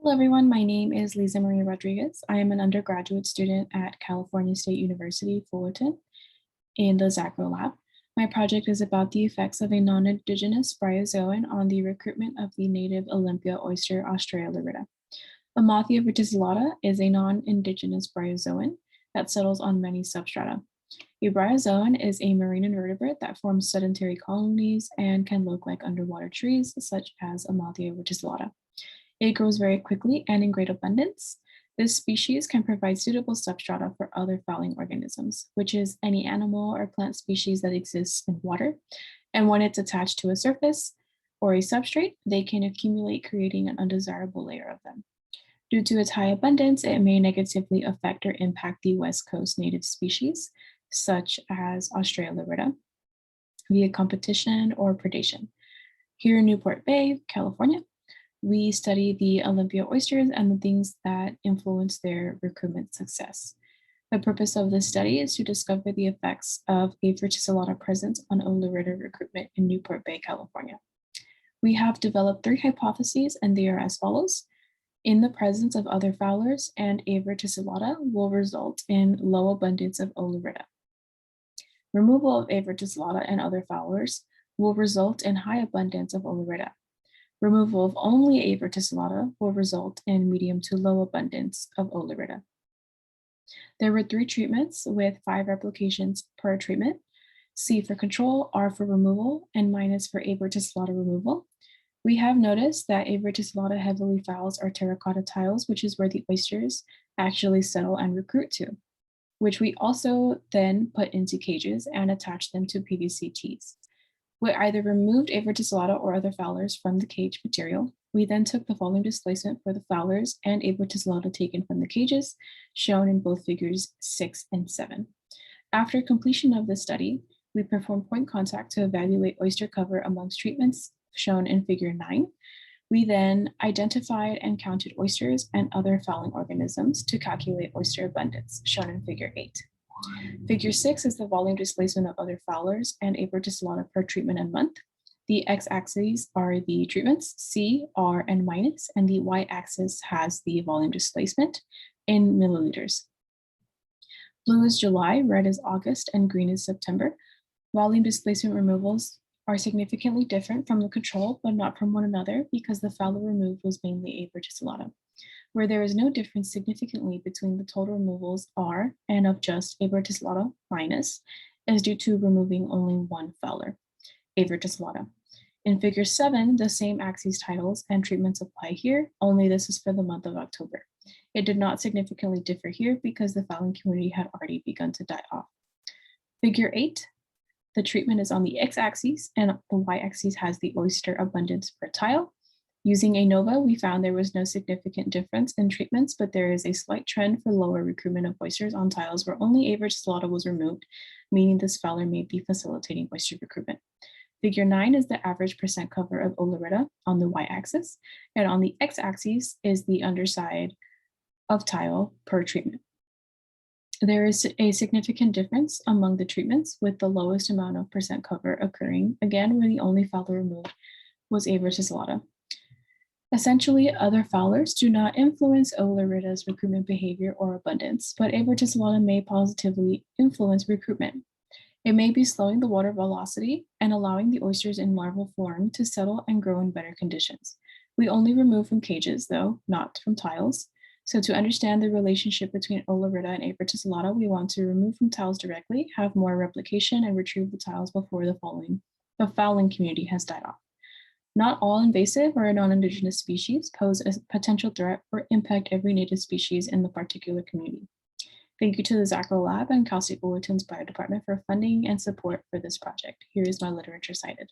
Hello, everyone. My name is Leeza-marie Rodriguez. I am an undergraduate student at California State University, Fullerton, in the Zacro Lab. My project is about the effects of a non-indigenous bryozoan on the recruitment of the native Olympia oyster, Ostrea lurida. Amathia verticillata is a non-indigenous bryozoan that settles on many substrata. A bryozoan is a marine invertebrate that forms sedentary colonies and can look like underwater trees, such as Amathia verticillata. It grows very quickly and in great abundance. This species can provide suitable substrata for other fouling organisms, which is any animal or plant species that exists in water. And when it's attached to a surface or a substrate, they can accumulate, creating an undesirable layer of them. Due to its high abundance, it may negatively affect or impact the West Coast native species, such as Ostrea lurida, via competition or predation. Here in Newport Bay, California, we study the Olympia oysters and the things that influence their recruitment success. The purpose of this study is to discover the effects of a verticillata presence on Lurida recruitment in Newport Bay, California. We have developed 3 hypotheses, and they are as follows. In the presence of other fowlers and a verticillata will result in low abundance of Lurida. Removal of a verticillata and other fowlers will result in high abundance of Lurida. Removal of only a verticillata will result in medium to low abundance of Lurida. There were 3 treatments with 5 replications per treatment: C for control, R for removal, and minus for a verticillata removal. We have noticed that a verticillata heavily fouls our terracotta tiles, which is where the oysters actually settle and recruit to, which we also then put into cages and attach them to PVC tees. We either removed a verticillata or other fowlers from the cage material. We then took the volume displacement for the fowlers and a verticillata taken from the cages, shown in both figures 6 and 7. After completion of the study, we performed point contact to evaluate oyster cover amongst treatments, shown in figure 9. We then identified and counted oysters and other fouling organisms to calculate oyster abundance, shown in figure 8. Figure 6 is the volume displacement of other fowlers and a verticillata per treatment and month. The x-axes are the treatments, C, R, and minus, and the y-axis has the volume displacement in milliliters. Blue is July, red is August, and green is September. Volume displacement removals are significantly different from the control, but not from one another, because the fowler removed was mainly a verticillata. Where there is no difference significantly between the total removals R and of just a verticillata minus is due to removing only one fowler, a verticillata. In figure 7, the same axes titles and treatments apply here, only this is for the month of October. It did not significantly differ here because the fouling community had already begun to die off. Figure 8, the treatment is on the x-axis and the y-axis has the oyster abundance per tile. Using ANOVA, we found there was no significant difference in treatments, but there is a slight trend for lower recruitment of oysters on tiles where only a verticillata was removed, meaning this fowler may be facilitating oyster recruitment. Figure 9 is the average percent cover of Lurida on the y-axis, and on the x-axis is the underside of tile per treatment. There is a significant difference among the treatments, with the lowest amount of percent cover occurring, again, where the only fowler removed was a verticillata. Essentially, other fowlers do not influence Lurida's recruitment behavior or abundance, but a verticillata may positively influence recruitment. It may be slowing the water velocity and allowing the oysters in larval form to settle and grow in better conditions. We only remove from cages, though, not from tiles. So to understand the relationship between Lurida and a verticillata, we want to remove from tiles directly, have more replication, and retrieve the tiles before the fouling community has died off. Not all invasive or non-indigenous species pose a potential threat or impact every native species in the particular community. Thank you to the Zacro Lab and Cal State Fullerton's Bio Department for funding and support for this project. Here is my literature cited.